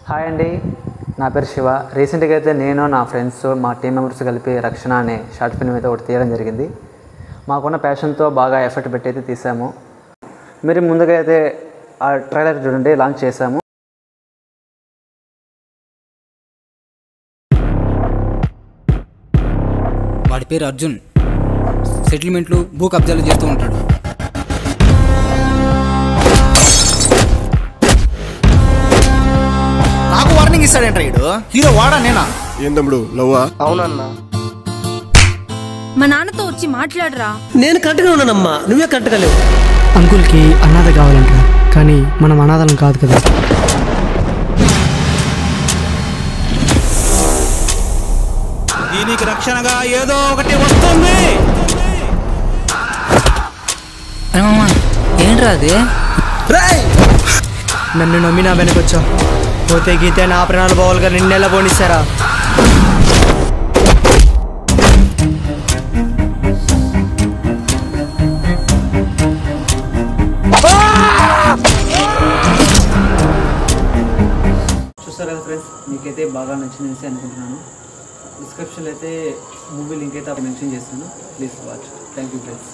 Hi అండి, నా పేరు శివ. రీసెంట్గా అయితే నేను నా ఫ్రెండ్స్ మా టీం మెంబర్స్ కలిపి రక్షణ అనే షార్ట్ ఫిల్మ్ అయితే ఒకటి తీయడం జరిగింది. మాకున్న ప్యాషన్తో బాగా ఎఫర్ట్ పెట్టి అయితే తీసాము. మీరు ముందుగా అయితే ఆ ట్రైలర్ చూడండి, లాంచ్ చేసాము. వాడి పేరు అర్జున్. సెటిల్మెంట్లు, భూ కబ్జాలు చేస్తూ ఉంటాడు. నాకు వార్నింగ్ ఇస్తాడేంట్రా వీడు? హీరో వాడా నేనా? ఏం తమ్ముడు లవ్వా? అవునన్నా. మా నాన్నతో వచ్చి మాట్లాడరా. నేను కరెక్ట్గా ఉన్నానమ్మా, నువ్వే కరెక్ట్గా లేవు. అంకుల్కి అనాథ కావాలంట, కానీ మనం అనాథలం కాదు కదా. దీనికి రక్షణగా ఏదో ఒకటి వస్తుంది. ఏంట్రా అది? నన్ను నమ్మి నా వెనకొచ్చావు. పోతే గీతే నా ప్రాణాలు పోవాలిగా, నిన్నెలా పోనిస్తారా? చూస్తారు కదా ఫ్రెండ్స్, మీకైతే బాగా నచ్చింది అనుకుంటున్నాను. డిస్క్రిప్షన్లో అయితే మూవీ లింక్ అయితే మెన్షన్ చేస్తాను, please watch. Thank you friends.